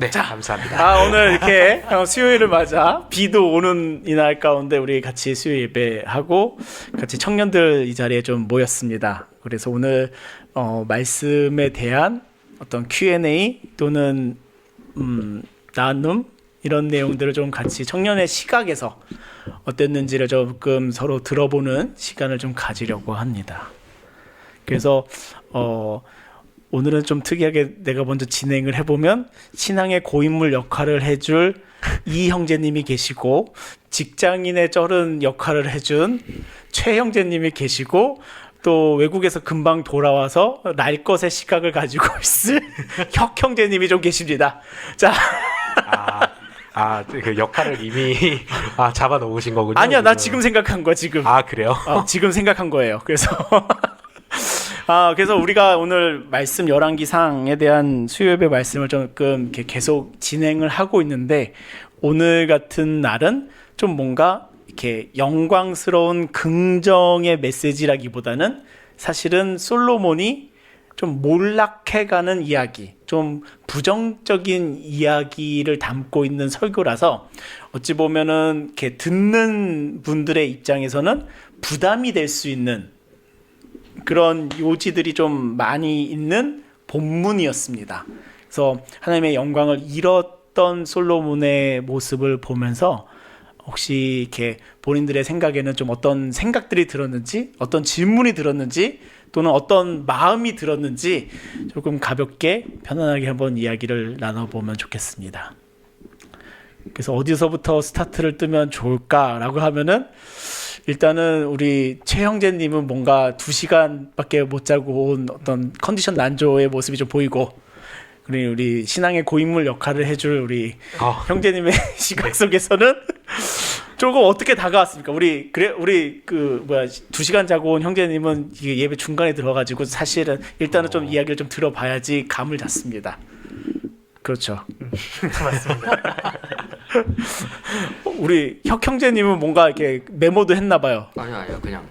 네, 자, 감사합니다. 오늘 이렇게 수요일을 맞아 비도 오는 이날 가운데 우리 같이 수요 예배하고 같이 청년들 이 자리에 좀 모였습니다. 그래서 오늘 말씀에 대한 어떤 Q&A 또는 나눔 이런 내용들을 좀 같이 청년의 시각에서 어땠는지를 조금 서로 들어보는 시간을 좀 가지려고 합니다. 그래서 오늘은 좀 특이하게 내가 먼저 진행을 해보면 신앙의 고인물 역할을 해줄 이 형제님이 계시고 직장인의 쩔은 역할을 해준 최 형제님이 계시고 또 외국에서 금방 돌아와서 날 것의 시각을 가지고 있을 혁 형제님이 좀 계십니다. 자, 그 역할을 이미 잡아 놓으신 거군요. 아니야, 나 지금 생각한 거야 지금. 아, 그래요? 지금 생각한 거예요. 그래서 우리가 오늘 말씀 열왕기상에 대한 수요예배 말씀을 조금 이렇게 계속 진행을 하고 있는데 오늘 같은 날은 좀 뭔가 이렇게 영광스러운 긍정의 메시지라기보다는 사실은 솔로몬이 좀 몰락해가는 이야기, 좀 부정적인 이야기를 담고 있는 설교라서 어찌 보면은 이렇게 듣는 분들의 입장에서는 부담이 될 수 있는 그런 요지들이 좀 많이 있는 본문이었습니다. 그래서 하나님의 영광을 잃었던 솔로몬의 모습을 보면서 혹시 이렇게 본인들의 생각에는 좀 어떤 생각들이 들었는지, 어떤 질문이 들었는지, 또는 어떤 마음이 들었는지 조금 가볍게 편안하게 한번 이야기를 나눠보면 좋겠습니다. 그래서 어디서부터 스타트를 뜨면 좋을까라고 하면은 일단은 우리 최 형제님은 뭔가 2시간밖에 못 자고 온 어떤 컨디션 난조의 모습이 좀 보이고, 그리고 우리 신앙의 고인물 역할을 해줄 우리 형제님의 시각 속에서는 조금 어떻게 다가왔습니까? 우리 2시간 자고 온 형제님은 이게 예배 중간에 들어가지고 사실은 일단은 좀 이야기를 좀 들어봐야지 감을 잡습니다. 그렇죠. 맞습니다. 우리 혁 형제님은 뭔가 이렇게 메모도 했나 봐요. 아니요, 그냥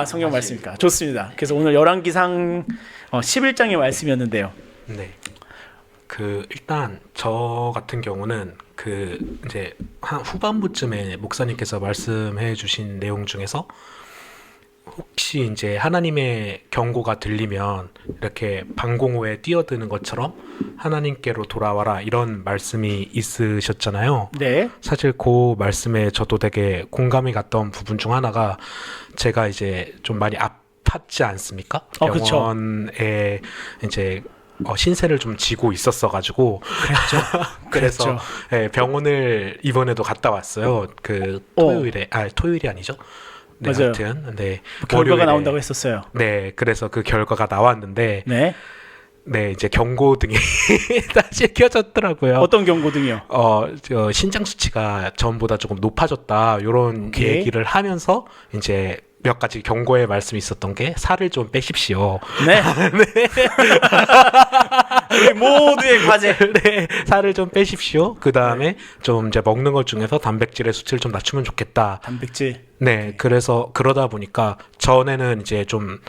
성경 말씀입니까? 좋습니다. 그래서 오늘 열왕기상 11장의 말씀이었는데요. 네. 일단 저 같은 경우는 이제 한 후반부쯤에 목사님께서 말씀해 주신 내용 중에서 혹시 이제 하나님의 경고가 들리면 이렇게 방공호에 뛰어드는 것처럼 하나님께로 돌아와라 이런 말씀이 있으셨잖아요. 네. 사실 그 말씀에 저도 되게 공감이 갔던 부분 중 하나가 제가 이제 좀 많이 아팠지 않습니까? 병원에 이제 신세를 좀 지고 있었어가지고 그래서 네, 병원을 이번에도 갔다 왔어요. 토요일이 아니죠? 네, 맞아요. 하여튼 네, 결과가 월요일에, 나온다고 했었어요. 네, 그래서 그 결과가 나왔는데 네, 이제 경고등이 다시 켜졌더라고요. 어떤 경고등이요? 신장 수치가 전보다 조금 높아졌다 이런 얘기를 하면서 이제 몇 가지 경고의 말씀이 있었던 게 살을 좀 빼십시오. 네. 네. 우리 모두의 과제. 네, 살을 좀 빼십시오. 그 다음에 좀 이제 먹는 것 중에서 단백질의 수치를 좀 낮추면 좋겠다. 단백질. 네, 그래서 그러다 보니까 전에는 이제 좀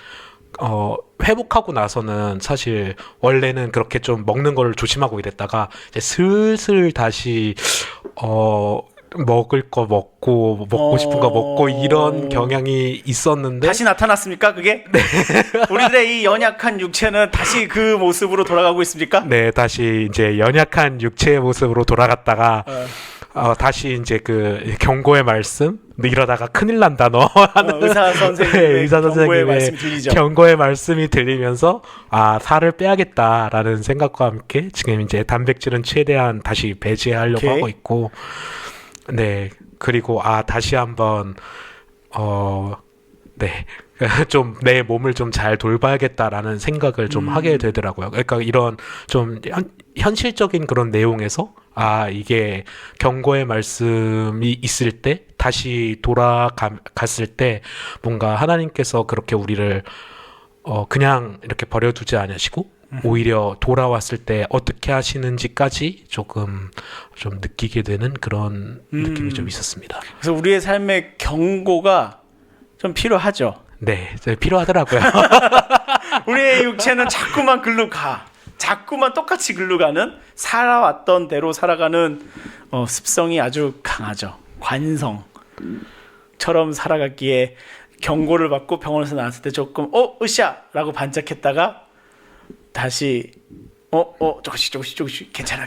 회복하고 나서는 사실 원래는 그렇게 좀 먹는 걸 조심하고 이랬다가 이제 슬슬 다시 먹을 거 먹고 싶은 거 먹고 이런 경향이 있었는데 다시 나타났습니까 그게? 네. 우리들의 이 연약한 육체는 다시 그 모습으로 돌아가고 있습니까? 네, 다시 이제 연약한 육체의 모습으로 돌아갔다가 다시 이제 그 경고의 말씀 이러다가 큰일 난다 너 하는 의사 선생님의 경고의 말씀이 들리죠. 경고의 말씀이 들리면서 살을 빼야겠다라는 생각과 함께 지금 이제 단백질은 최대한 다시 배제하려고 하고 있고, 네, 그리고 다시 한번 네, 좀 내 몸을 좀 잘 돌봐야겠다라는 생각을 좀 하게 되더라고요. 그러니까 이런 좀 현실적인 그런 내용에서 이게 경고의 말씀이 있을 때 다시 돌아갔을 때 뭔가 하나님께서 그렇게 우리를 그냥 이렇게 버려두지 않으시고 오히려 돌아왔을 때 어떻게 하시는지까지 조금 좀 느끼게 되는 그런 느낌이 좀 있었습니다. 그래서 우리의 삶의 경고가 좀 필요하죠. 네, 필요하더라고요. 우리의 육체는 자꾸만 글로 가. 자꾸만 똑같이 글로 가는 살아왔던 대로 살아가는 습성이 아주 강하죠. 관성처럼 살아갔기에 경고를 받고 병원에서 나왔을 때 조금 으쌰라고 반짝했다가 다시 조금씩 괜찮아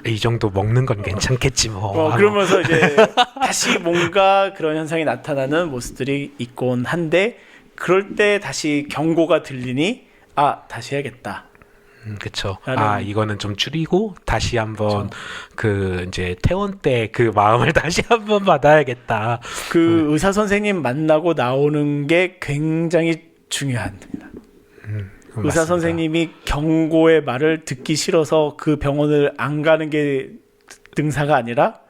이 정도 먹는 건 괜찮겠지 뭐. 그러면서 이제 다시 뭔가 그런 현상이 나타나는 모습들이 있곤 한데 그럴 때 다시 경고가 들리니 다시 해야겠다. 그렇죠. 이거는 좀 줄이고 다시 한번 그 이제 퇴원 때 그 마음을 다시 한번 받아야겠다. 그 의사 선생님 만나고 나오는 게 굉장히 중요합니다. 의사 맞습니다. 선생님이 경고의 말을 듣기 싫어서 그 병원을 안 가는 게 능사가 아니라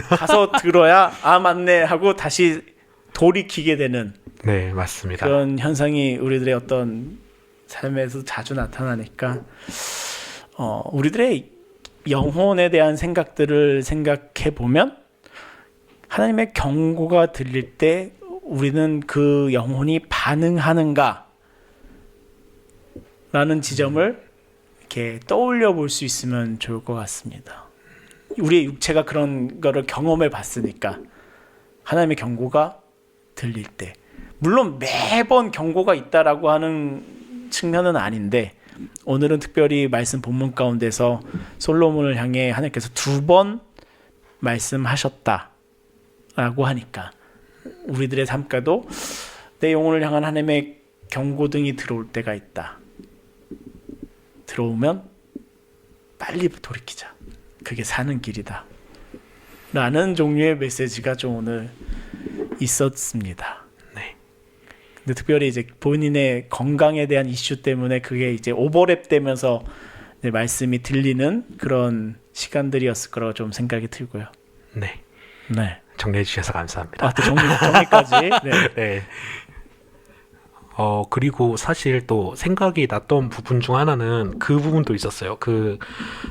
가서 들어야 맞네 하고 다시 돌이키게 되는 네, 맞습니다. 그런 현상이 우리들의 어떤 삶에서 자주 나타나니까 우리들의 영혼에 대한 생각들을 생각해 보면 하나님의 경고가 들릴 때 우리는 그 영혼이 반응하는가 라는 지점을 이렇게 떠올려 볼 수 있으면 좋을 것 같습니다. 우리의 육체가 그런 거를 경험해 봤으니까 하나님의 경고가 들릴 때 물론 매번 경고가 있다라고 하는 측면은 아닌데 오늘은 특별히 말씀 본문 가운데서 솔로몬을 향해 하나님께서 2번 말씀하셨다라고 하니까 우리들의 삶가도 내 영혼을 향한 하나님의 경고등이 들어올 때가 있다. 들어오면 빨리 돌이키자. 그게 사는 길이다. 라는 종류의 메시지가 좀 오늘 있었습니다. 근데 특별히 이제 본인의 건강에 대한 이슈 때문에 그게 이제 오버랩 되면서 이제 말씀이 들리는 그런 시간들이었을 거라고 좀 생각이 들고요. 네. 네. 정리해 주셔서 감사합니다. 또 정리까지. 네. 네. 그리고 사실 또 생각이 났던 부분 중 하나는 그 부분도 있었어요.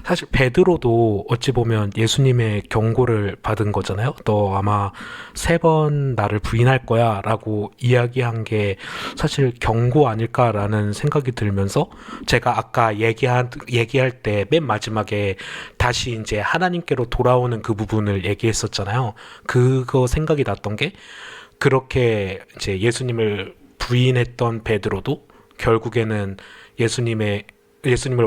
사실 베드로도 어찌 보면 예수님의 경고를 받은 거잖아요. 너 아마 3번 나를 부인할 거야 라고 이야기한 게 사실 경고 아닐까라는 생각이 들면서 제가 아까 얘기할 때 맨 마지막에 다시 이제 하나님께로 돌아오는 그 부분을 얘기했었잖아요. 그거 생각이 났던 게 그렇게 이제 예수님을 부인했던 베드로도 결국에는 예수님을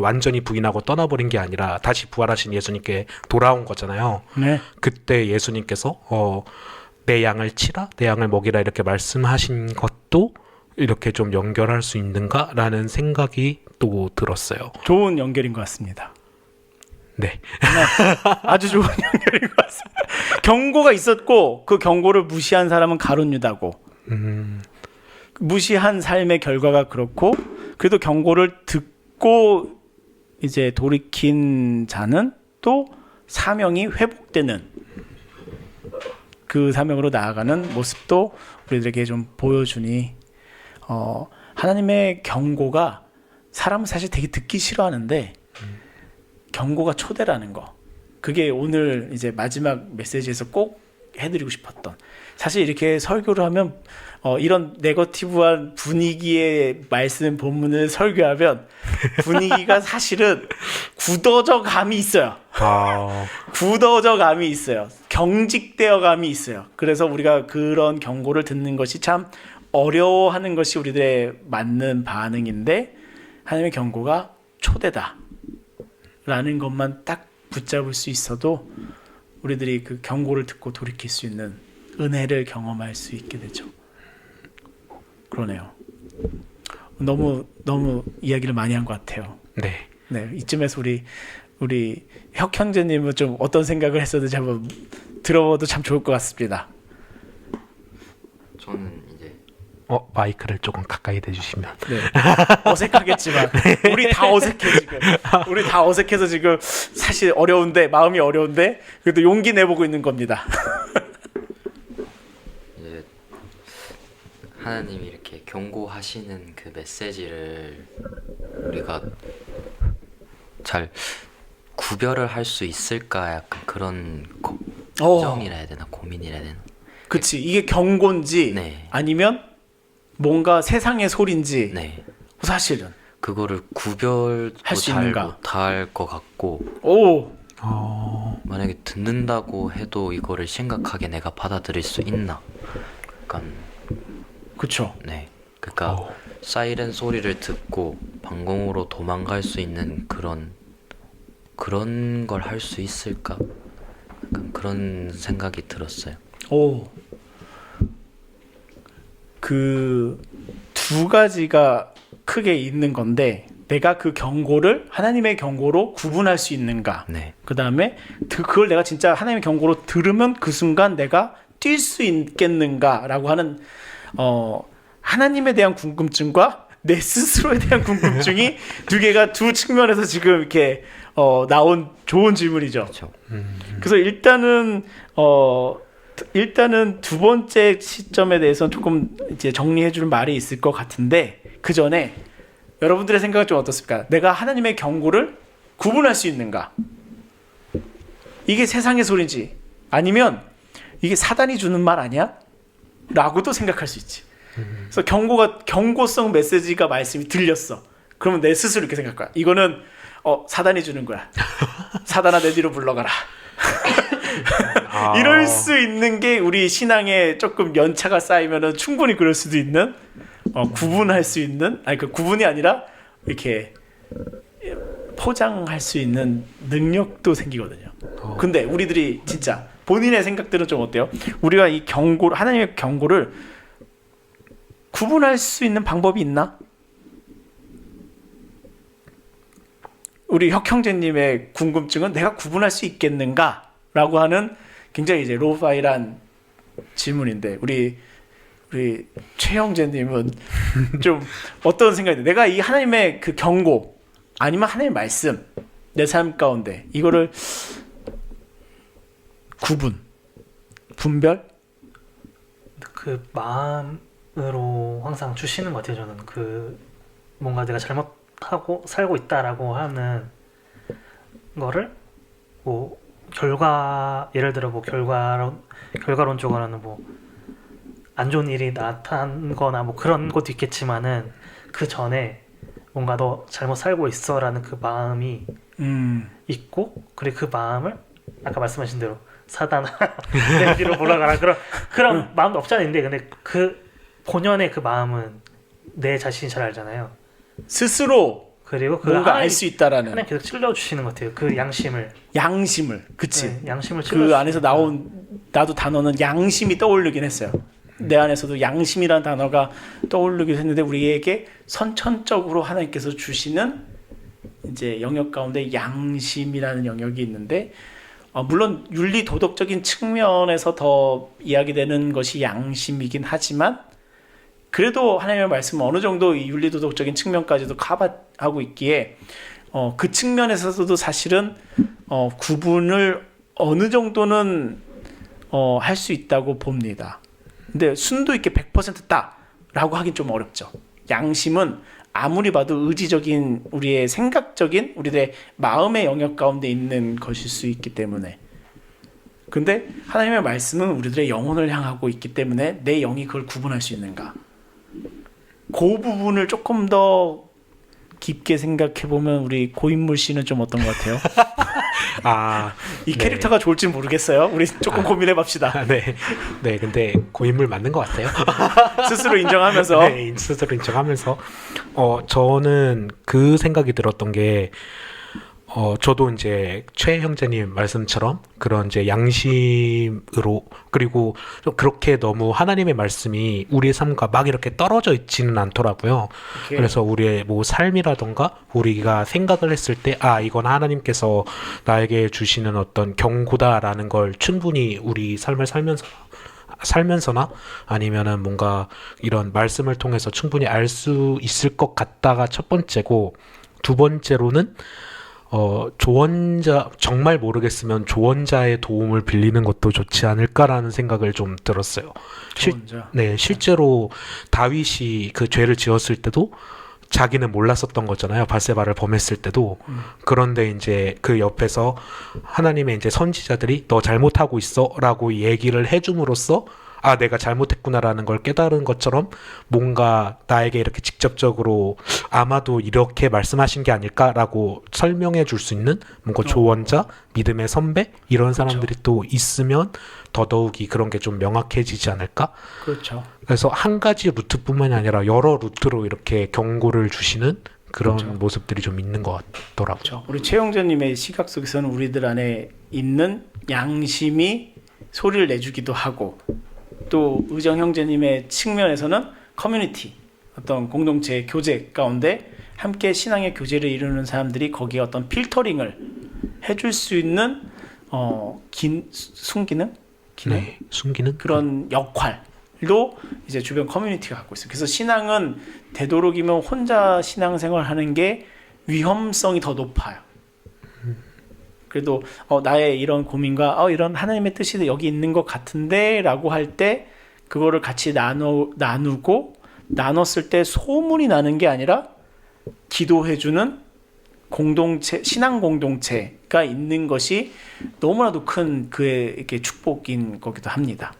완전히 부인하고 떠나버린 게 아니라 다시 부활하신 예수님께 돌아온 거잖아요. 네. 그때 예수님께서 내 양을 치라, 내 양을 먹이라 이렇게 말씀하신 것도 이렇게 좀 연결할 수 있는가라는 생각이 또 들었어요. 좋은 연결인 것 같습니다. 네. 아주 좋은 연결인 것 같습니다. 경고가 있었고 그 경고를 무시한 사람은 가룟 유다고 무시한 삶의 결과가 그렇고 그래도 경고를 듣고 이제 돌이킨 자는 또 사명이 회복되는 그 사명으로 나아가는 모습도 우리들에게 좀 보여주니 하나님의 경고가 사람은 사실 되게 듣기 싫어하는데 경고가 초대라는 거 그게 오늘 이제 마지막 메시지에서 꼭 해드리고 싶었던 사실 이렇게 설교를 하면 이런 네거티브한 분위기의 말씀 본문을 설교하면 분위기가 사실은 굳어져 감이 있어요. 굳어져 감이 있어요. 경직되어 감이 있어요. 그래서 우리가 그런 경고를 듣는 것이 참 어려워하는 것이 우리들의 맞는 반응인데 하나님의 경고가 초대다 라는 것만 딱 붙잡을 수 있어도 우리들이 그 경고를 듣고 돌이킬 수 있는 은혜를 경험할 수 있게 되죠. 그러네요. 너무 이야기를 많이 한 것 같아요. 네. 네, 이쯤에서 우리 혁 형제님은 좀 어떤 생각을 했었는지 한번 들어봐도 참 좋을 것 같습니다. 저는 이제 마이크를 조금 가까이 대주시면. 네. 어색하겠지만 우리 다 어색해 지금. 우리 다 어색해서 지금 사실 어려운데 마음이 어려운데 그래도 용기 내보고 있는 겁니다. 이제 하나님이 이렇게 경고하시는 그 메시지를 우리가 잘 구별을 할 수 있을까 약간 그런 걱정이라 해야 되나 고민이라 해야 되나. 그치 이게 경고인지 네. 아니면 뭔가 세상의 소리인지 네. 사실은 그거를 구별도 할수 잘 있는가? 못할 것 같고 오, 만약에 듣는다고 해도 이거를 심각하게 내가 받아들일 수 있나? 약간 그쵸. 네, 그러니까 사이렌 소리를 듣고 방공으로 도망갈 수 있는 그런 걸 할 수 있을까? 약간 그런 생각이 들었어요. 오, 그 두 가지가 크게 있는 건데 내가 그 경고를 하나님의 경고로 구분할 수 있는가? 네, 그 다음에 그걸 내가 진짜 하나님의 경고로 들으면 그 순간 내가 뛸 수 있겠는가라고 하는 하나님에 대한 궁금증과 내 스스로에 대한 궁금증이 두 개가 두 측면에서 지금 이렇게 나온 좋은 질문이죠. 그렇죠. 그래서 일단은 두 번째 시점에 대해서는 조금 이제 정리해 줄 말이 있을 것 같은데 그 전에 여러분들의 생각은 좀 어떻습니까? 내가 하나님의 경고를 구분할 수 있는가? 이게 세상의 소리인지 아니면 이게 사단이 주는 말 아니야? 라고도 생각할 수 있지. 그래서 경고성 메시지가 말씀이 들렸어. 그러면 내 스스로 이렇게 생각할 거야. 이거는 사단이 주는 거야. 사단아 내 뒤로 물러가라. 이럴 수 있는 게 우리 신앙에 조금 연차가 쌓이면은 충분히 그럴 수도 있는 구분할 수 있는 그 구분이 아니라 이렇게 포장할 수 있는 능력도 생기거든요. 근데 우리들이 진짜 본인의 생각들은 좀 어때요? 우리가 이 하나님의 경고를 구분할 수 있는 방법이 있나? 우리 혁 형제님의 궁금증은 내가 구분할 수 있겠는가라고 하는 굉장히 이제 로우파이란 질문인데 우리 최 형제님은 좀 어떤 생각이 내가 이 하나님의 그 경고 아니면 하나님의 말씀 내 삶 가운데 이거를 분별 그 마음으로 항상 주시는 것 같아요. 저는 그 뭔가 내가 잘못하고 살고 있다라고 하는 거를 뭐 예를 들어 뭐 결과론적으로는 뭐 안 좋은 일이 나타난거나 뭐 그런 것도 있겠지만은 그 전에 뭔가 너 잘못 살고 있어라는 그 마음이 있고 그리고 그 마음을 아까 말씀하신 대로 사단아 내 뒤로 몰아가라 그런 마음도 없지 않은데 근데 그 본연의 그 마음은 내 자신이 잘 알잖아요. 스스로 그리고 그 뭔가 알 수 있다라는 하나님 계속 찔러주시는 것 같아요. 그 양심을 그치. 네, 양심을 그 안에서 나도 단어는 양심이 떠오르긴 했어요. 내 안에서도 양심이라는 단어가 떠오르긴 했는데 우리에게 선천적으로 하나님께서 주시는 이제 영역 가운데 양심이라는 영역이 있는데 물론 윤리 도덕적인 측면에서 더 이야기되는 것이 양심이긴 하지만 그래도 하나님의 말씀은 어느 정도 이 윤리 도덕적인 측면까지도 커버하고 있기에 그 측면에서도 사실은 구분을 어느 정도는 할 수 있다고 봅니다. 근데 순도 있게 100%다라고 하긴 좀 어렵죠. 양심은 아무리 봐도 의지적인 우리의 생각적인 우리의 마음의 영역 가운데 있는 것일 수 있기 때문에 근데 하나님의 말씀은 우리들의 영혼을 향하고 있기 때문에 내 영이 그걸 구분할 수 있는가 그 부분을 조금 더 깊게 생각해보면 우리 고인물 씨는 좀 어떤 것 같아요? 이 캐릭터가 좋을지 모르겠어요. 우리 조금 고민해봅시다. 네, 근데 고인물 맞는 것 같아요. 스스로 인정하면서. 네, 스스로 인정하면서. 저는 그 생각이 들었던 게, 저도 이제 최 형제님 말씀처럼 그런 이제 양심으로 그리고 좀 그렇게 너무 하나님의 말씀이 우리의 삶과 막 이렇게 떨어져 있지는 않더라고요. 그래서 우리의 뭐 삶이라던가 우리가 생각을 했을 때 이건 하나님께서 나에게 주시는 어떤 경고다라는 걸 충분히 우리 삶을 살면서나 아니면은 뭔가 이런 말씀을 통해서 충분히 알 수 있을 것 같다가 첫 번째고 두 번째로는 조언자 정말 모르겠으면 조언자의 도움을 빌리는 것도 좋지 않을까라는 생각을 좀 들었어요. 실제로 다윗이 그 죄를 지었을 때도 자기는 몰랐었던 거잖아요. 밧세바를 범했을 때도. 그런데 이제 그 옆에서 하나님의 이제 선지자들이 너 잘못하고 있어라고 얘기를 해줌으로써 아, 내가 잘못했구나라는 걸 깨달은 것처럼 뭔가 나에게 이렇게 직접적으로 아마도 이렇게 말씀하신 게 아닐까라고 설명해 줄 수 있는 뭔가 조언자, 믿음의 선배 이런 사람들이 또 있으면 더더욱이 그런 게 좀 명확해지지 않을까? 그렇죠. 그래서 한 가지 루트뿐만이 아니라 여러 루트로 이렇게 경고를 주시는 그런 그렇죠. 모습들이 좀 있는 것 같더라고요. 그렇죠. 우리 최영재님의 시각 속에서는 우리들 안에 있는 양심이 소리를 내주기도 하고, 또 의정 형제님의 측면에서는 커뮤니티, 어떤 공동체 교제 가운데 함께 신앙의 교제를 이루는 사람들이 거기에 어떤 필터링을 해줄 수 있는 숨기는 기능? 네, 숨기는 그런 역할도 이제 주변 커뮤니티가 갖고 있어요. 그래서 신앙은 되도록이면 혼자 신앙생활 하는 게 위험성이 더 높아요. 그래도 나의 이런 고민과 이런 하나님의 뜻이 여기 있는 것 같은데 라고 할 때 그거를 같이 나누고 나눴을 때 소문이 나는 게 아니라 기도해주는 공동체, 신앙 공동체가 있는 것이 너무나도 큰 그의 이렇게 축복인 거기도 합니다.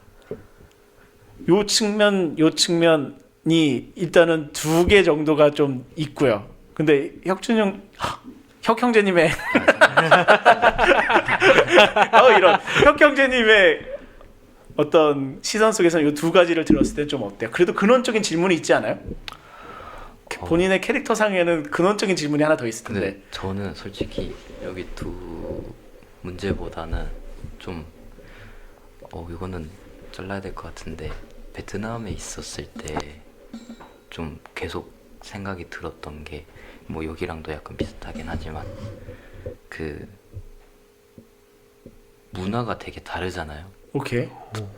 요 측면이 일단은 2개 정도가 좀 있고요. 근데 혁 형제님의 이런 혁 형제님의 어떤 시선 속에서 이 2가지를 들었을 때 좀 어때요? 그래도 근원적인 질문이 있지 않아요? 본인의 캐릭터상에는 근원적인 질문이 하나 더 있을 텐데. 근데 저는 솔직히 여기 두 문제보다는 좀 이거는 잘라야 될 것 같은데, 베트남에 있었을 때 좀 계속 생각이 들었던 게, 뭐 여기랑도 약간 비슷하긴 하지만 그 문화가 되게 다르잖아요. 오케이.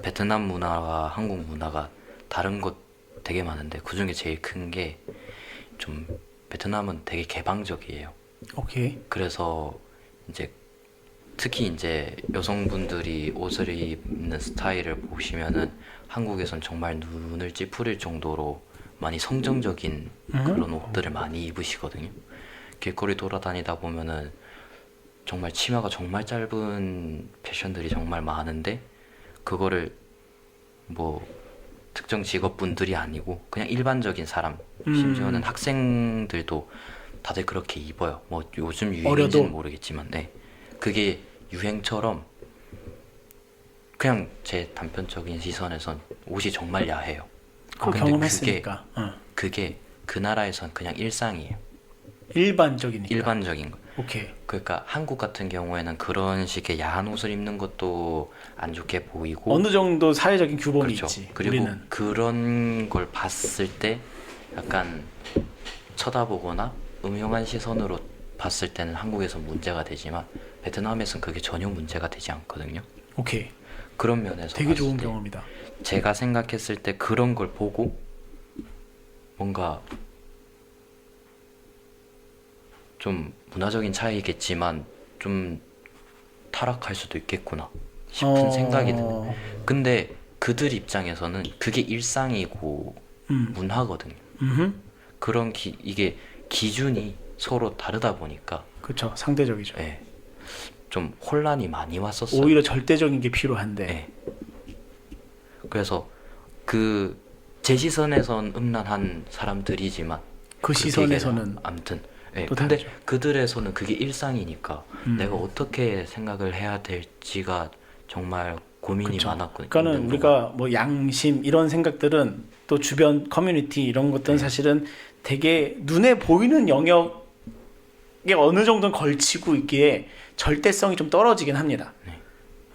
베트남 문화와 한국 문화가 다른 것 되게 많은데, 그중에 제일 큰 게 좀 베트남은 되게 개방적이에요. 오케이. 그래서 이제 특히 이제 여성분들이 옷을 입는 스타일을 보시면은 한국에선 정말 눈을 찌푸릴 정도로 많이 성정적인 그런 옷들을 많이 입으시거든요. 길거리 돌아다니다 보면은 정말 치마가 정말 짧은 패션들이 정말 많은데, 그거를 뭐 특정 직업분들이 아니고 그냥 일반적인 사람, 심지어는 학생들도 다들 그렇게 입어요. 뭐 요즘 유행인지는 모르겠지만, 네, 그게 유행처럼 그냥 제 단편적인 시선에선 옷이 정말 야해요. 그거 근데 경험했으니까. 그게 그 나라에선 그냥 일상이에요. 일반적이니까. 일반적인 거. 오케이. 그러니까 한국 같은 경우에는 그런 식의 야한 옷을 입는 것도 안 좋게 보이고, 어느 정도 사회적인 규범이 그렇죠. 있지. 그리고 우리는. 그런 걸 봤을 때 약간 쳐다보거나 음흉한 시선으로 봤을 때는 한국에서 문제가 되지만 베트남에서는 그게 전혀 문제가 되지 않거든요. 오케이. 그런 면에서 되게 봤을 좋은 때 경험이다. 제가 생각했을 때 그런 걸 보고 뭔가 좀 문화적인 차이겠지만 좀 타락할 수도 있겠구나 싶은 생각이 드는. 근데 그들 입장에서는 그게 일상이고 문화거든요. 그런 이게 기준이 서로 다르다 보니까, 그렇죠. 상대적이죠. 네, 좀 혼란이 많이 왔었어요. 오히려 절대적인 게 필요한데. 네. 그래서 그 제 시선에선 음란한 사람들이지만 그 시선에서는 아무튼, 네, 또 근데 다르죠. 그들에서는 그게 일상이니까 내가 어떻게 생각을 해야 될지가 정말 고민이 그쵸. 많았거든요. 그러니까는 우리가 뭐 양심 이런 생각들은 또 주변 커뮤니티 이런 것들은 사실은 되게 눈에 보이는 영역에 어느 정도는 걸치고 있기에 절대성이 좀 떨어지긴 합니다.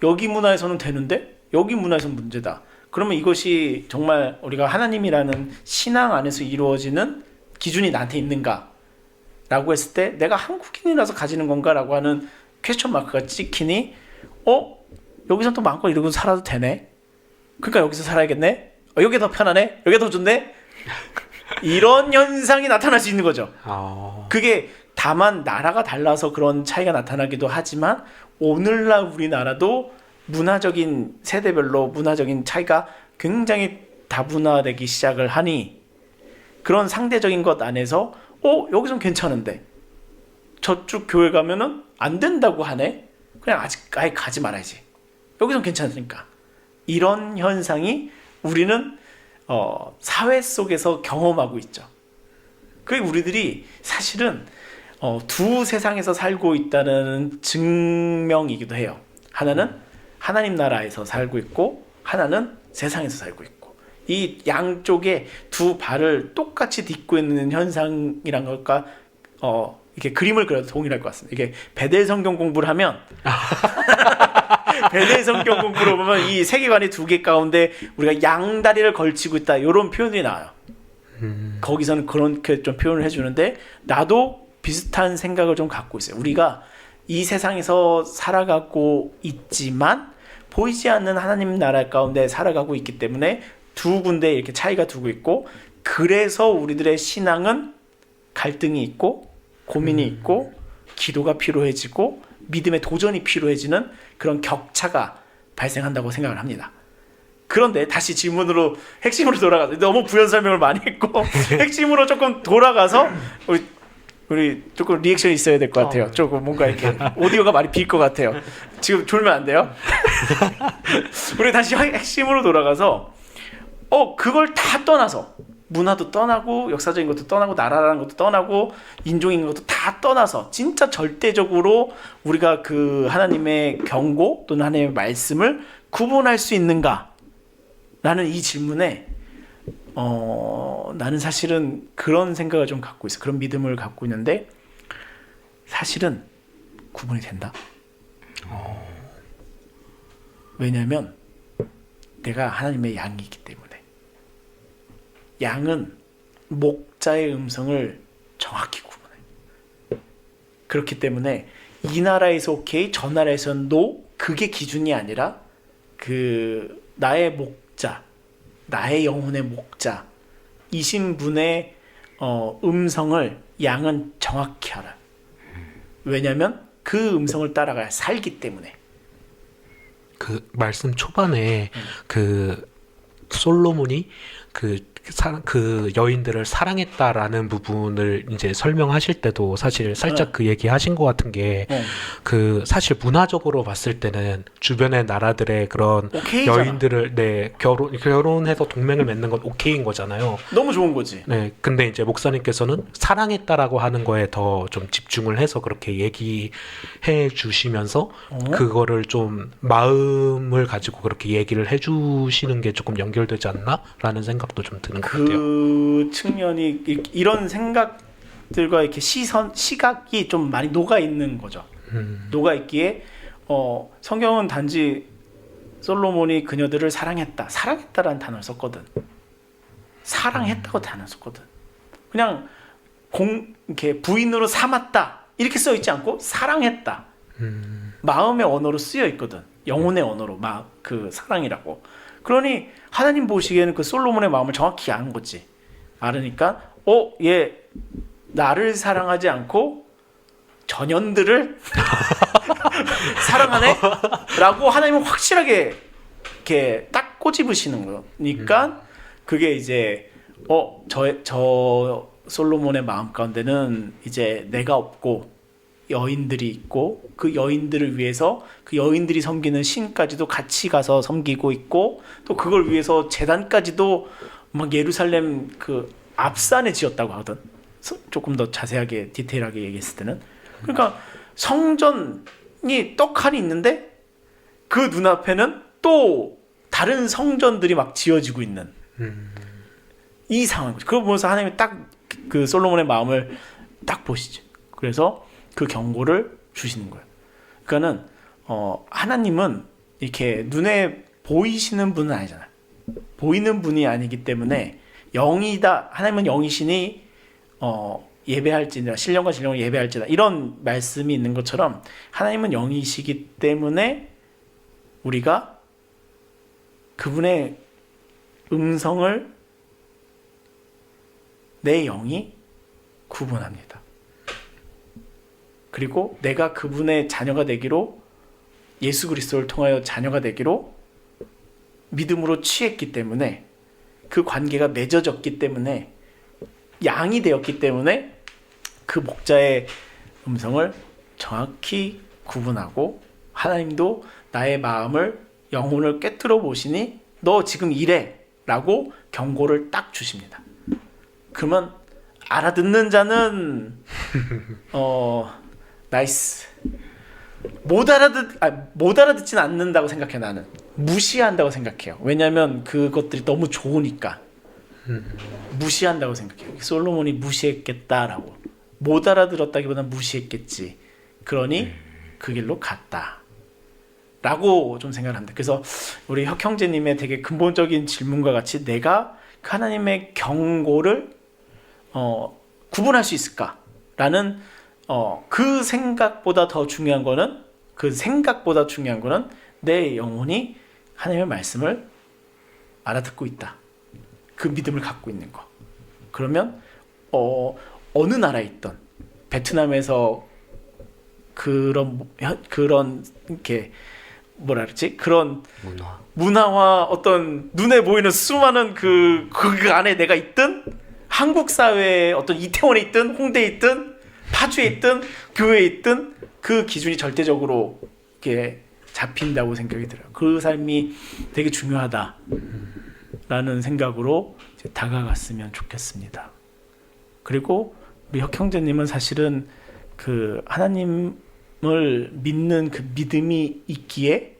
여기 문화에서는 되는데 여기 문화에서는 문제다. 그러면 이것이 정말 우리가 하나님이라는 신앙 안에서 이루어지는 기준이 나한테 있는가? 라고 했을 때 내가 한국인이라서 가지는 건가? 라고 하는 퀘스천 마크가 찍히니 여기서 또 마음껏 이러고 살아도 되네? 그러니까 여기서 살아야겠네? 여기 더 편하네? 여기 더 좋네? 이런 현상이 나타날 수 있는 거죠. 그게 다만 나라가 달라서 그런 차이가 나타나기도 하지만 오늘날 우리나라도 문화적인 세대별로 문화적인 차이가 굉장히 다분화되기 시작을 하니 그런 상대적인 것 안에서 여기선 괜찮은데 저쪽 교회 가면은 안 된다고 하네? 그냥 아예 가지 말아야지. 여기선 괜찮으니까. 이런 현상이 우리는 사회 속에서 경험하고 있죠. 그 우리들이 사실은 두 세상에서 살고 있다는 증명이기도 해요. 하나는 하나님 나라에서 살고 있고 하나는 세상에서 살고 있고, 이 양쪽에 두 발을 똑같이 딛고 있는 현상이란 걸까 이렇게 그림을 그려도 동일할 것 같습니다. 이게 베델 성경 공부를 하면 베델 성경 공부로 보면 이 세계관의 두 개 가운데 우리가 양다리를 걸치고 있다, 이런 표현이 나와요. 거기서는 그렇게 좀 표현을 해주는데, 나도 비슷한 생각을 좀 갖고 있어요. 우리가 이 세상에서 살아가고 있지만 보이지 않는 하나님 나라 가운데 살아가고 있기 때문에 두 군데 이렇게 차이가 두고 있고, 그래서 우리들의 신앙은 갈등이 있고 고민이 있고 기도가 필요해지고 믿음의 도전이 필요해지는 그런 격차가 발생한다고 생각을 합니다. 그런데 다시 질문으로, 핵심으로 돌아가서, 너무 부연 설명을 많이 했고 핵심으로 조금 돌아가서 우리 조금 리액션이 있어야 될 것 같아요. 조금 뭔가 이렇게 오디오가 많이 빌 것 같아요. 지금 졸면 안 돼요? 우리 다시 핵심으로 돌아가서 그걸 다 떠나서, 문화도 떠나고 역사적인 것도 떠나고 나라라는 것도 떠나고 인종인 것도 다 떠나서 진짜 절대적으로 우리가 그 하나님의 경고 또는 하나님의 말씀을 구분할 수 있는가? 라는 이 질문에 나는 사실은 그런 생각을 좀 갖고 있어. 그런 믿음을 갖고 있는데, 사실은 구분이 된다. 왜냐하면 내가 하나님의 양이기 때문에. 양은 목자의 음성을 정확히 구분해. 그렇기 때문에 이 나라에서 오케이, 저 나라에서는 노, 그게 기준이 아니라 그 나의 목자, 나의 영혼의 목자 이신 분의 음성을 양은 정확히 알아요. 왜냐하면 그 음성을 따라가야 살기 때문에. 그 말씀 초반에 그 솔로몬이 그 여인들을 사랑했다라는 부분을 이제 설명하실 때도 사실 살짝 그 얘기 하신 것 같은 게, 그 사실 문화적으로 봤을 때는 주변의 나라들의 그런 오케이잖아. 여인들을 결혼해서 동맹을 맺는 건 오케이인 거잖아요. 너무 좋은 거지. 네, 근데 이제 목사님께서는 사랑했다라고 하는 거에 더 좀 집중을 해서 그렇게 얘기해 주시면서 그거를 좀 마음을 가지고 그렇게 얘기를 해 주시는 게 조금 연결되지 않나라는 생각도 좀 드는 것 같아요. 그 측면이, 이런 생각들과 이렇게 시각이 좀 많이 녹아 있는 거죠. 녹아 있기에 성경은 단지 솔로몬이 그녀들을 사랑했다라는 단어를 썼거든. 사랑했다고 단어를 썼거든. 그냥 이렇게 부인으로 삼았다 이렇게 써 있지 않고 사랑했다. 마음의 언어로 쓰여 있거든. 영혼의 언어로 그 사랑이라고. 그러니 하나님 보시기에는 그 솔로몬의 마음을 정확히 아는 거지. 알으니까 얘 나를 사랑하지 않고 전현들을 사랑하네? 라고 하나님은 확실하게 이렇게 딱 꼬집으시는 거니까, 그게 이제 저 솔로몬의 마음 가운데는 이제 내가 없고 여인들이 있고, 그 여인들을 위해서 그 여인들이 섬기는 신까지도 같이 가서 섬기고 있고, 또 그걸 위해서 제단까지도 막 예루살렘 그 앞산에 지었다고 하거든. 조금 더 자세하게 디테일하게 얘기했을 때는, 그러니까 성전이 떡하니 있는데 그 눈앞에는 또 다른 성전들이 막 지어지고 있는 이 상황이죠. 그걸 보면서 하나님이 딱 그 솔로몬의 마음을 딱 보시죠. 그래서 그 경고를 주시는 거예요. 그러니까는 하나님은 이렇게 눈에 보이시는 분은 아니잖아요. 보이는 분이 아니기 때문에 영이다. 하나님은 영이시니 예배할지니라, 신령과 진령을 예배할지다, 이런 말씀이 있는 것처럼 하나님은 영이시기 때문에 우리가 그분의 음성을 내 영이 구분합니다. 그리고 내가 그분의 자녀가 되기로, 예수 그리스도를 통하여 자녀가 되기로 믿음으로 취했기 때문에, 그 관계가 맺어졌기 때문에, 양이 되었기 때문에 그 목자의 음성을 정확히 구분하고, 하나님도 나의 마음을, 영혼을 꿰뚫어 보시니 너 지금 이래 라고 경고를 딱 주십니다. 그러면 알아듣는 자는 나이스. 못 알아듣지는 않는다고 생각해. 나는 무시한다고 생각해요. 왜냐하면 그것들이 너무 좋으니까 무시한다고 생각해요. 솔로몬이 무시했겠다라고. 못 알아들었다기보다는 무시했겠지. 그러니 그 길로 갔다 라고 좀 생각을 합니다. 그래서 우리 혁 형제님의 되게 근본적인 질문과 같이 내가 하나님의 경고를 구분할 수 있을까라는 그 생각보다 중요한 거는 내 영혼이 하나님의 말씀을 알아듣고 있다. 그 믿음을 갖고 있는 거. 그러면 어느 나라에 있던 베트남에서 그런 이렇게 뭐라 그러지? 그런 문화와 어떤 눈에 보이는 수많은 그 안에 내가 있든 한국 사회의 어떤 이태원에 있든 홍대에 있든 파주에 있든 교회에 있든 그 기준이 절대적으로 이렇게 잡힌다고 생각이 들어요. 그 삶이 되게 중요하다라는 생각으로 이제 다가갔으면 좋겠습니다. 그리고 우리 혁 형제님은 사실은 그 하나님을 믿는 그 믿음이 있기에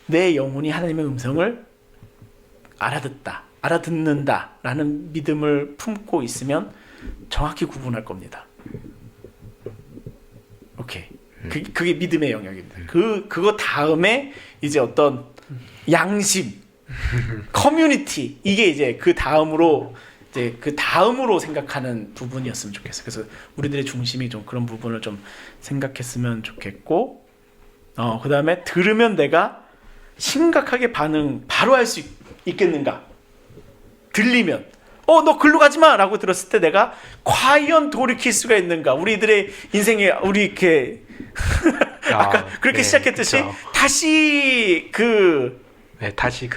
내 영혼이 하나님의 음성을 알아듣는다라는 믿음을 품고 있으면 정확히 구분할 겁니다. 오케이. 그게 믿음의 영역입니다. 그거 다음에 이제 어떤 양심, 커뮤니티 이게 이제 그 다음으로 생각하는 부분이었으면 좋겠어요. 그래서 우리들의 중심이 좀 그런 부분을 좀 생각했으면 좋겠고, 그 다음에 들으면 내가 심각하게 바로 할 수 있겠는가? 들리면 너 글로 가지 마라고 들었을 때 내가 과연 돌이킬 수가 있는가? 우리들의 인생에 우리 이렇게 아까 그렇게 시작했듯이 그쵸. 다시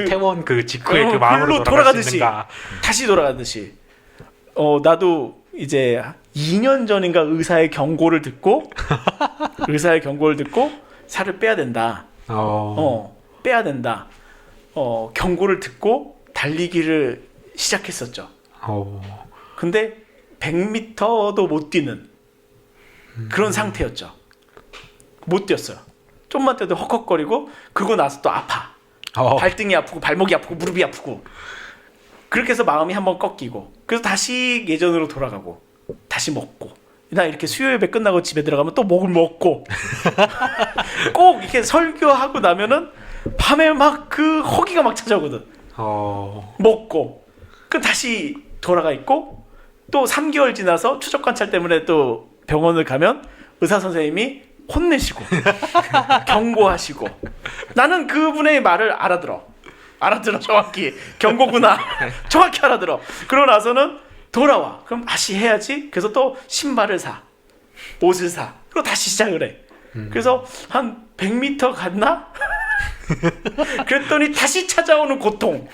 태원 그 직후에 그 마음으로 돌아가듯이 다시 돌아가듯이 나도 이제 2년 전인가 의사의 경고를 듣고 살을 빼야 된다. 빼야 된다. 경고를 듣고 달리기를 시작했었죠. 근데 100m도 못 뛰는 그런 상태였죠. 못 뛰었어요. 좀만 뛰어도 헉헉거리고 그러고 나서 또 아파. 발등이 아프고 발목이 아프고 무릎이 아프고 그렇게 해서 마음이 한번 꺾이고 그래서 다시 예전으로 돌아가고 다시 먹고 나 이렇게 수요 예배 끝나고 집에 들어가면 또 목을 먹고 꼭 이렇게 설교하고 나면은 밤에 막 그 허기가 막 찾아오거든. 먹고 그 다시 돌아가 있고 또 3개월 지나서 추적 관찰 때문에 또 병원을 가면 의사 선생님이 혼내시고 경고하시고 나는 그분의 말을 알아들어 정확히 경고구나 정확히 알아들어. 그러고 나서는 돌아와. 그럼 다시 해야지. 그래서 또 신발을 사, 옷을 사. 그리고 다시 시작을 해. 그래서 한 100m 갔나? 그랬더니 다시 찾아오는 고통.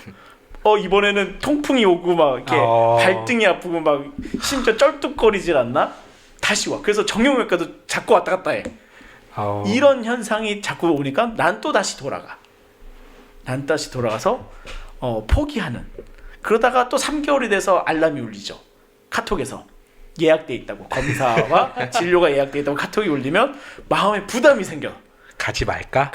이번에는 통풍이 오고 막 이렇게 발등이 아프고 막 심지어 쩔뚝거리질 않나? 다시 와. 그래서 정형외과도 자꾸 왔다 갔다 해. 이런 현상이 자꾸 오니까 난 또 다시 돌아가. 난 다시 돌아가서 포기하는. 그러다가 또 3개월이 돼서 알람이 울리죠. 카톡에서 예약돼 있다고. 검사와 진료가 예약돼 있다고 카톡이 울리면 마음에 부담이 생겨. 가지 말까?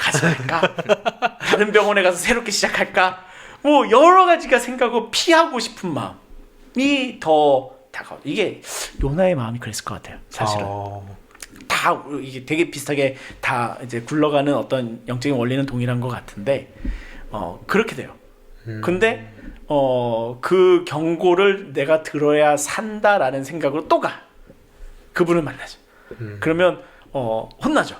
다른 병원에 가서 새롭게 시작할까? 뭐 여러 가지가 생각하고 피하고 싶은 마음이 더 다가와. 이게 요나의 마음이 그랬을 것 같아요. 사실은 다 이게 되게 비슷하게 다 이제 굴러가는 어떤 영적인 원리는 동일한 것 같은데 그렇게 돼요. 근데 그 경고를 내가 들어야 산다라는 생각으로 또 가. 그분을 만나죠. 그러면 혼나죠.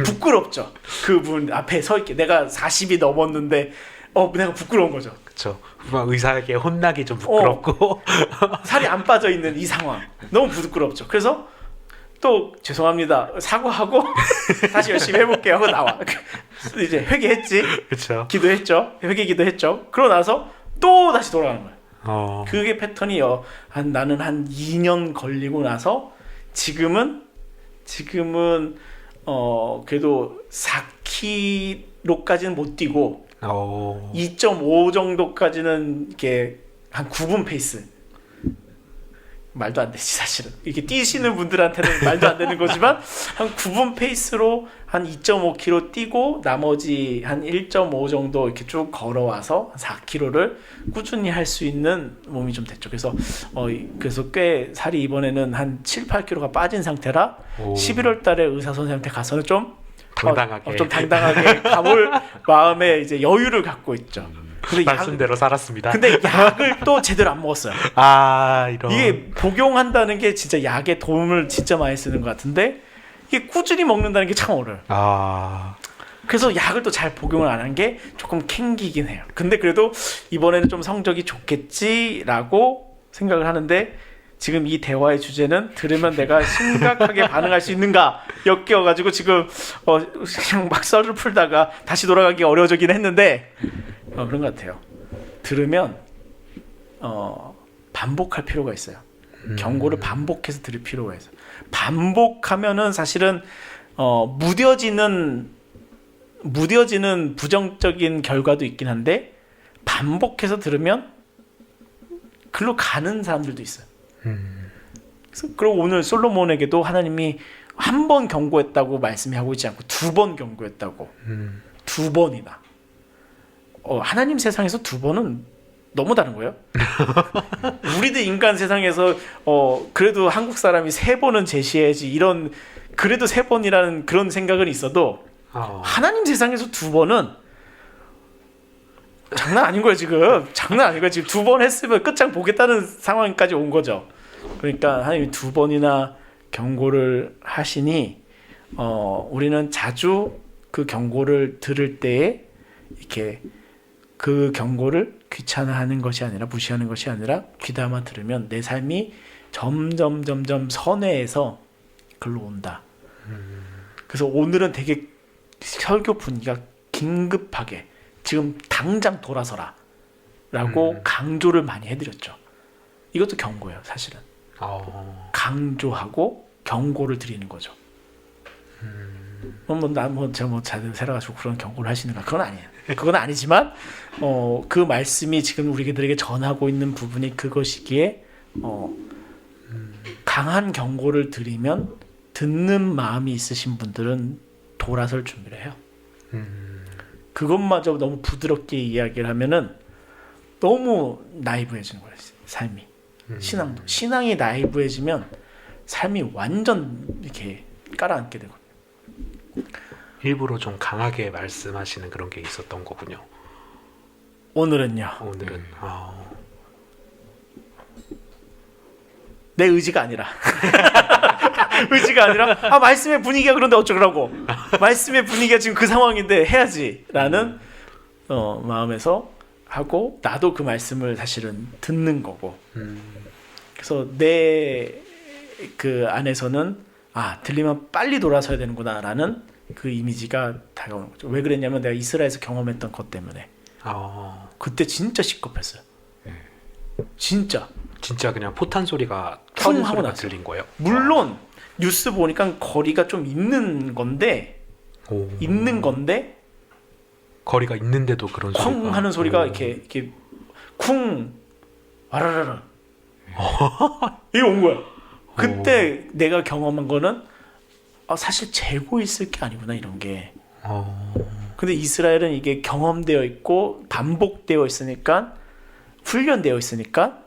부끄럽죠. 그분 앞에 서 있게. 내가 40이 넘었는데 내가 부끄러운 거죠. 그렇죠. 의사에게 혼나기 좀 부끄럽고 살이 안 빠져 있는 이 상황 너무 부끄럽죠. 그래서 또 죄송합니다 사과하고 다시 열심히 해볼게요 하고 나와. 이제 회개했지. 그렇죠. 기도했죠. 회개 기도했죠. 그러고 나서 또 다시 돌아가는 거예요. 그게 패턴이 나는 한 2년 걸리고 나서 지금은 그래도 4km까지는 못 뛰고 오. 2.5 정도까지는 이렇게 한 9분 페이스. 말도 안 되지 사실은. 이렇게 뛰시는 분들한테는 말도 안 되는 거지만 한 9분 페이스로 한 2.5km 뛰고 나머지 한 1.5 정도 이렇게 쭉 걸어와서 4km를 꾸준히 할 수 있는 몸이 좀 됐죠. 그래서 꽤 살이 이번에는 한 7, 8kg가 빠진 상태라 오. 11월 달에 의사 선생님한테 가서는 좀 당당하게. 좀 당당하게 가볼 마음에 이제 여유를 갖고 있죠. 근데 말씀대로 살았습니다. 근데 약을 또 제대로 안 먹었어요. 아, 이런. 이게 복용한다는 게 진짜 약에 도움을 진짜 많이 쓰는 것 같은데 이게 꾸준히 먹는다는 게 참 어려워요. 아. 그래서 약을 또 잘 복용을 안 한 게 조금 캥기긴 해요. 근데 그래도 이번에는 좀 성적이 좋겠지라고 생각을 하는데 지금 이 대화의 주제는 들으면 내가 심각하게 반응할 수 있는가 엮여가지고 지금 그냥 막 썰을 풀다가 다시 돌아가기 어려워지긴 했는데 그런 것 같아요. 들으면 반복할 필요가 있어요. 경고를 반복해서 들을 필요가 있어요. 반복하면은 사실은 무뎌지는 부정적인 결과도 있긴 한데 반복해서 들으면 글로 가는 사람들도 있어요. 그래서 그리고 오늘 솔로몬에게도 하나님이 한 번 경고했다고 말씀하고 있지 않고 2번 경고했다고. 2번이나. 하나님 세상에서 2번은 너무 다른 거예요. 우리들 인간 세상에서 그래도 한국 사람이 3번은 제시해야지 이런 그래도 3번이라는 그런 생각은 있어도 하나님 세상에서 2번은 장난 아닌 거예요 지금. 장난 아닌 거예요 지금. 2번 했으면 끝장 보겠다는 상황까지 온 거죠. 그러니까 하나님이 2번이나 경고를 하시니 우리는 자주 그 경고를 들을 때에 이렇게 그 경고를 귀찮아하는 것이 아니라 무시하는 것이 아니라 귀담아 들으면 내 삶이 점점 선회해서 글로 온다. 그래서 오늘은 되게 설교 분위기가 긴급하게 지금 당장 돌아서라 라고 강조를 많이 해드렸죠. 이것도 경고예요 사실은. 강조하고 경고를 드리는 거죠. 제가 자들 살아가지고 그런 경고를 하시는가? 그건 아니에요. 그건 아니지만 그 말씀이 지금 우리들에게 전하고 있는 부분이 그것이기에 강한 경고를 드리면 듣는 마음이 있으신 분들은 돌아설 준비를 해요. 그것마저 너무 부드럽게 이야기를 하면은 너무 나이브해지는 거예요. 삶이. 신앙이 나이브해지면 삶이 완전 이렇게 깔아앉게 되거든요. 일부러 좀 강하게 말씀하시는 그런 게 있었던 거군요. 오늘은요. 오늘은 내 의지가 아니라 말씀의 분위기가 그런데 어쩌라고. 말씀의 분위기가 지금 그 상황인데 해야지라는 마음에서 하고 나도 그 말씀을 사실은 듣는 거고. 그래서 내 그 안에서는 들리면 빨리 돌아서야 되는구나라는 그 이미지가 다가오는 거죠. 왜 그랬냐면 내가 이스라엘에서 경험했던 것 때문에. 그때 진짜 시급했어요. 진짜 그냥 포탄 소리가 쿵 터진 하고 소리가 났어요. 들린 거예요. 물론 뉴스 보니까 거리가 좀 있는 건데 거리가 있는데도 그런 소리가 쿵 하는 소리가 이렇게 쿵 와라라라 이게 온 거야. 그때 내가 경험한 거는 사실 재고 있을 게 아니구나 이런 게. 근데 이스라엘은 이게 경험되어 있고 반복되어 있으니까 훈련되어 있으니까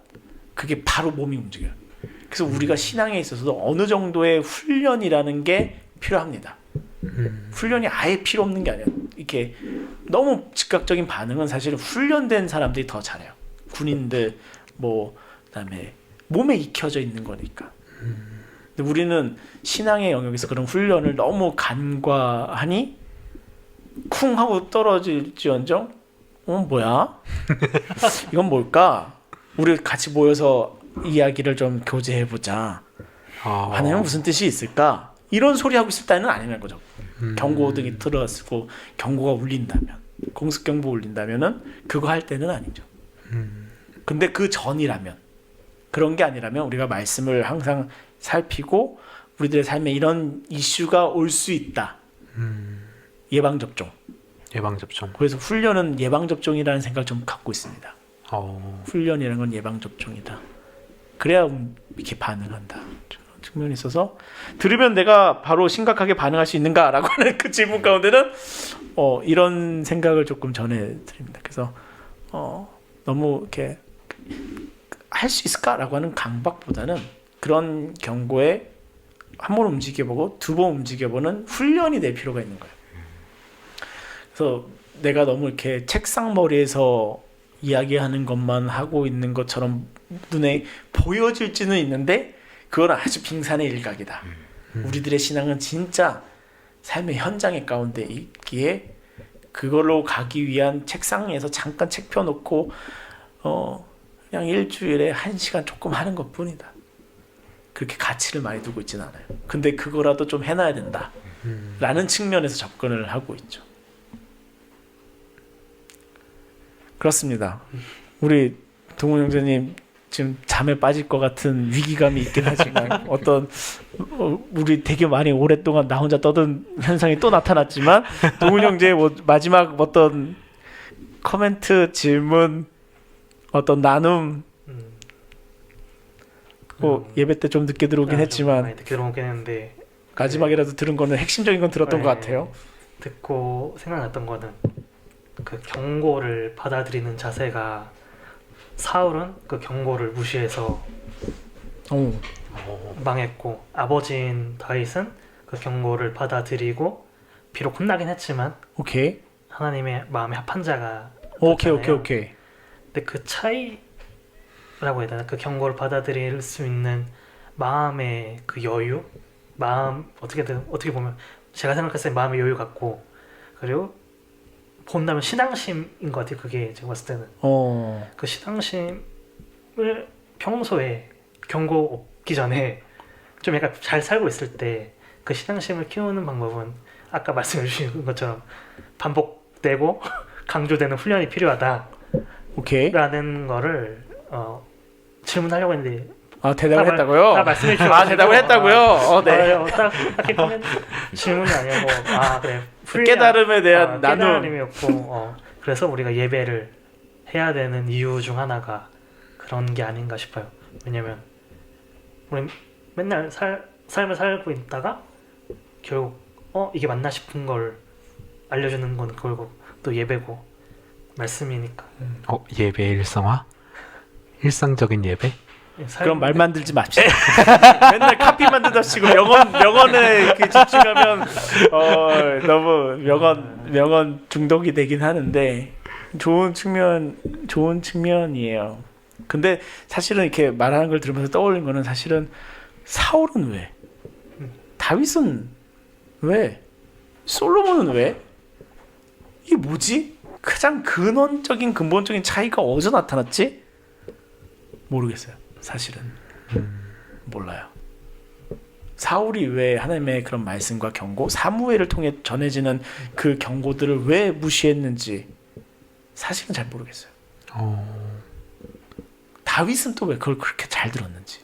그게 바로 몸이 움직여요. 그래서 우리가 신앙에 있어서도 어느 정도의 훈련이라는 게 필요합니다. 훈련이 아예 필요 없는 게 아니에요. 이렇게 너무 즉각적인 반응은 사실 훈련된 사람들이 더 잘해요. 군인들 그다음에 몸에 익혀져 있는 거니까. 근데 우리는 신앙의 영역에서 그런 훈련을 너무 간과하니 쿵 하고 떨어질지언정 뭐야? 이건 뭘까? 우리 같이 모여서 이야기를 좀 교제해보자. 하나님은 무슨 뜻이 있을까? 이런 소리 하고 있을 때는 아니라는 거죠. 경고등이 들어왔고 경고가 울린다면, 공습경보 울린다면은 그거 할 때는 아니죠. 근데 그 전이라면, 그런 게 아니라면 우리가 말씀을 항상 살피고 우리들의 삶에 이런 이슈가 올 수 있다. 예방접종. 예방 접종. 그래서 훈련은 예방 접종이라는 생각을 좀 갖고 있습니다. 훈련이라는 건 예방 접종이다. 그래야 이렇게 반응한다. 그런 측면이 있어서 들으면 내가 바로 심각하게 반응할 수 있는가라고 하는 그 질문 가운데는 이런 생각을 조금 전해드립니다. 그래서 너무 이렇게 할 수 있을까라고 하는 강박보다는 그런 경고에 한 번 움직여보고 두 번 움직여보는 훈련이 될 필요가 있는 거예요. 그래서 내가 너무 이렇게 책상 머리에서 이야기하는 것만 하고 있는 것처럼 눈에 보여질지는 있는데 그건 아주 빙산의 일각이다. 우리들의 신앙은 진짜 삶의 현장의 가운데 있기에 그걸로 가기 위한 책상에서 잠깐 책 펴놓고 그냥 일주일에 1시간 조금 하는 것뿐이다. 그렇게 가치를 많이 두고 있지는 않아요. 근데 그거라도 좀 해놔야 된다 라는 측면에서 접근을 하고 있죠. 그렇습니다. 우리 동훈 형제님 지금 잠에 빠질 것 같은 위기감이 있긴 하지만 우리 되게 많이 오랫동안 나 혼자 떠든 현상이 또 나타났지만 동훈 형제의 마지막 어떤 코멘트, 질문, 어떤 나눔 예배 때 좀 늦게 들어오긴 했지만 많이 늦게 들어오긴 했는데 마지막이라도 들은 거는 핵심적인 건 들었던 것 같아요. 듣고 생각났던 거는 그 경고를 받아들이는 자세가 사울은 그 경고를 무시해서 망했고 아버지인 다윗은 그 경고를 받아들이고 비록 혼나긴 했지만 오케이. 하나님의 마음에 합한 자가 오케이. 근데 그 차이라고 해야 되나? 그 경고를 받아들일 수 있는 마음의 그 여유, 어떻게 보면 제가 생각했을 때 마음의 여유 같고 그리고 본다면 신앙심인 것 같아요. 그게 제가 봤을 때는 그 신앙심을 평소에 경고 없기 전에 좀 약간 잘 살고 있을 때 그 신앙심을 키우는 방법은 아까 말씀해 주신 것처럼 반복되고 강조되는 훈련이 필요하다. 오케이. 라는 거를 질문하려고 했는데 대답을 했다고요? 다 말씀해 주셔서 대답을 했다고요? 네. 딱히 질문이 아니고 그래. 깨달음에 대한 나눔. 깨달음이었고 그래서 우리가 예배를 해야 되는 이유 중 하나가 그런 게 아닌가 싶어요. 왜냐면 우리 맨날 삶을 살고 있다가 결국 이게 맞나 싶은 걸 알려주는 건 결국 또 예배고 말씀이니까. 예배 일상화? 일상적인 예배? 그럼 말 만들지 맙시다. 맨날 카피만 듣다시고 명언에 이렇게 집중하면 너무 명언 중독이 되긴 하는데 좋은 측면이에요. 근데 사실은 이렇게 말하는 걸 들으면서 떠올린 거는 사실은 사울은 왜? 다윗은 왜? 솔로몬은 왜? 이게 뭐지? 가장 근본적인 차이가 어디서 나타났지? 모르겠어요. 사실은 몰라요. 사울이 왜 하나님의 그런 말씀과 경고, 사무엘을 통해 전해지는 그 경고들을 왜 무시했는지 사실은 잘 모르겠어요. 다윗은 또 왜 그걸 그렇게 잘 들었는지,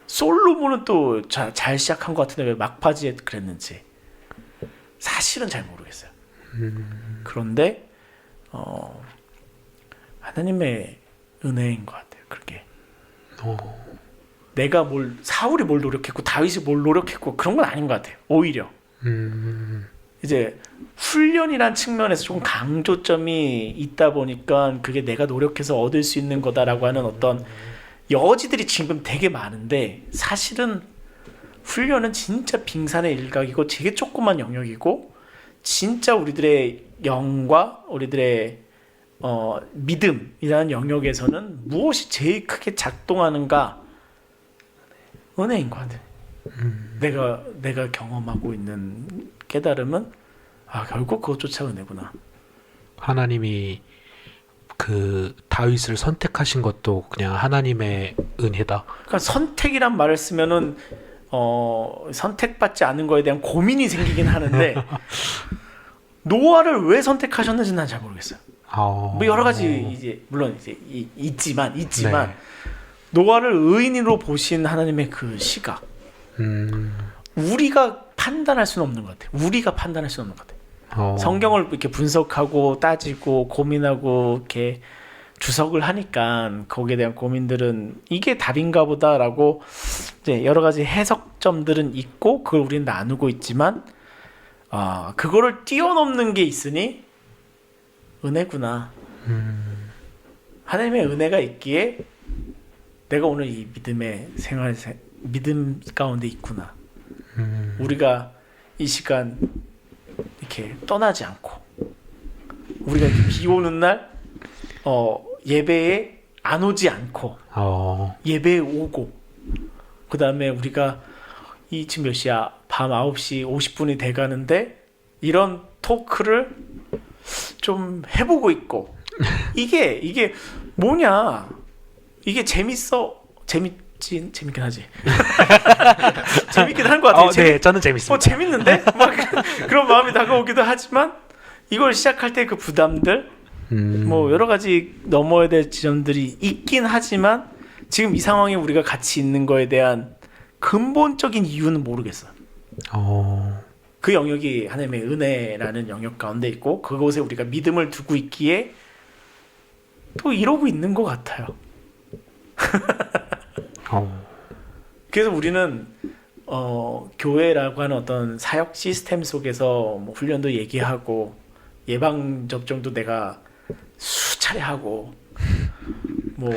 솔로몬은 또 잘 시작한 것 같은데 왜 막바지에 그랬는지 사실은 잘 모르겠어요. 그런데 하나님의 은혜인 것 같아요. 그렇게 내가 사울이 뭘 노력했고 다윗이 뭘 노력했고 그런 건 아닌 것 같아요. 오히려 이제 훈련이란 측면에서 조금 강조점이 있다 보니까 그게 내가 노력해서 얻을 수 있는 거다라고 하는 어떤 여지들이 지금 되게 많은데 사실은 훈련은 진짜 빙산의 일각이고 되게 조그만 영역이고 진짜 우리들의 영과 우리들의 믿음이라는 영역에서는 무엇이 제일 크게 작동하는가? 은혜인 것 같아요. 내가 경험하고 있는 깨달음은 결국 그것조차 은혜구나. 하나님이 그 다윗을 선택하신 것도 그냥 하나님의 은혜다. 그러니까 선택이란 말을 쓰면은 선택받지 않은 거에 대한 고민이 생기긴 하는데 노아를 왜 선택하셨는지 난 잘 모르겠어요. 뭐 여러 가지 이제 물론 이제 있지만 네. 노아를 의인으로 보신 하나님의 그 시각 우리가 판단할 수는 없는 것 같아요. 우리가 판단할 수는 없는 것 같아요. 성경을 이렇게 분석하고 따지고 고민하고 이렇게 주석을 하니까 거기에 대한 고민들은 이게 답인가 보다라고 이제 여러 가지 해석점들은 있고 그걸 우리는 나누고 있지만 그거를 뛰어넘는 게 있으니 은혜구나. 하나님의 은혜가 있기에 내가 오늘 이 믿음 가운데 있구나. 우리가 이 시간 이렇게 떠나지 않고 우리가 이렇게 비 오는 날 예배에 안 오지 않고 예배에 오고 그 다음에 우리가 지금 몇 시야? 밤 9시 50분이 돼가는데 이런 토크를 좀 해보고 있고 이게 뭐냐? 이게 재밌긴 하지. 재밌긴 한 것 같아요. 네, 저는 재밌습니다. 재밌는데? 막 그런 마음이 다가오기도 하지만 이걸 시작할 때 그 부담들 뭐 여러 가지 넘어야 될 지점들이 있긴 하지만 지금 이 상황에 우리가 같이 있는 거에 대한 근본적인 이유는 모르겠어. 그 영역이 하나님의 은혜라는 영역 가운데 있고 그곳에 우리가 믿음을 두고 있기에 또 이러고 있는 것 같아요. 그래서 우리는 교회라고 하는 어떤 사역 시스템 속에서 뭐 훈련도 얘기하고 예방 접종도 내가 수차례 하고 뭐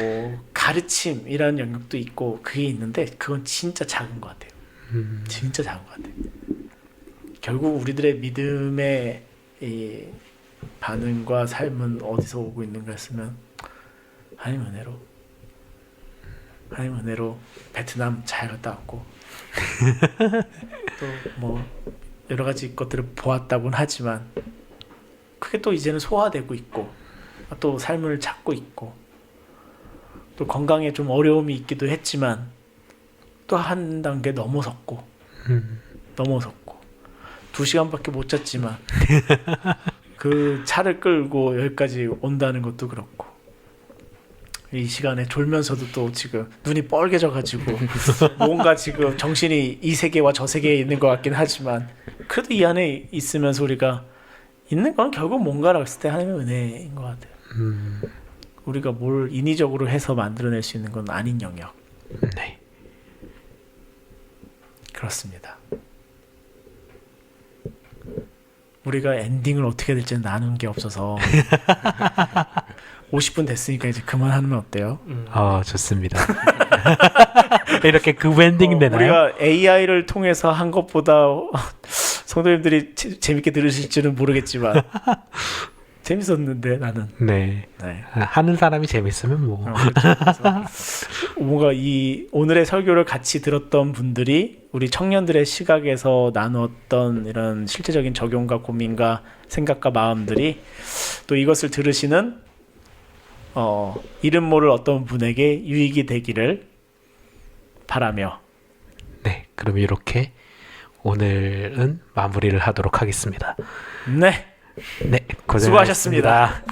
가르침이라는 영역도 있고 그게 있는데 그건 진짜 작은 것 같아요. 진짜 작은 것 같아요. 결국 우리들의 믿음의 이 반응과 삶은 어디서 오고 있는가 했으면 하나님 은혜로 베트남 잘 갔다 왔고 또 뭐 여러 가지 것들을 보았다곤 하지만 그게 또 이제는 소화되고 있고 또 삶을 찾고 있고 또 건강에 좀 어려움이 있기도 했지만 또 한 단계 넘어섰고 2시간밖에 못 잤지만 그 차를 끌고 여기까지 온다는 것도 그렇고 이 시간에 졸면서도 또 지금 눈이 뻘개져가지고 뭔가 지금 정신이 이 세계와 저 세계에 있는 것 같긴 하지만 그래도 이 안에 있으면서 우리가 있는 건 결국 뭔가라고 했을 때 하나님의 은혜인 것 같아요. 우리가 뭘 인위적으로 해서 만들어낼 수 있는 건 아닌 영역. 네. 그렇습니다. 우리가 엔딩을 어떻게 될지는 나눈 게 없어서 50분 됐으니까 이제 그만하면 어때요? 좋습니다. 이렇게 그 엔딩 되나요? 우리가 AI를 통해서 한 것보다 성도님들이 재밌게 들으실지는 모르겠지만 재밌었는데 나는. 네. 하는 사람이 재밌으면 뭐. 그렇죠. 뭔가 이 오늘의 설교를 같이 들었던 분들이 우리 청년들의 시각에서 나누었던 이런 실제적인 적용과 고민과 생각과 마음들이 또 이것을 들으시는 이름 모를 어떤 분에게 유익이 되기를 바라며. 네, 그럼 이렇게 오늘은 마무리를 하도록 하겠습니다. 네, 고생하셨습니다. 수고하셨습니다.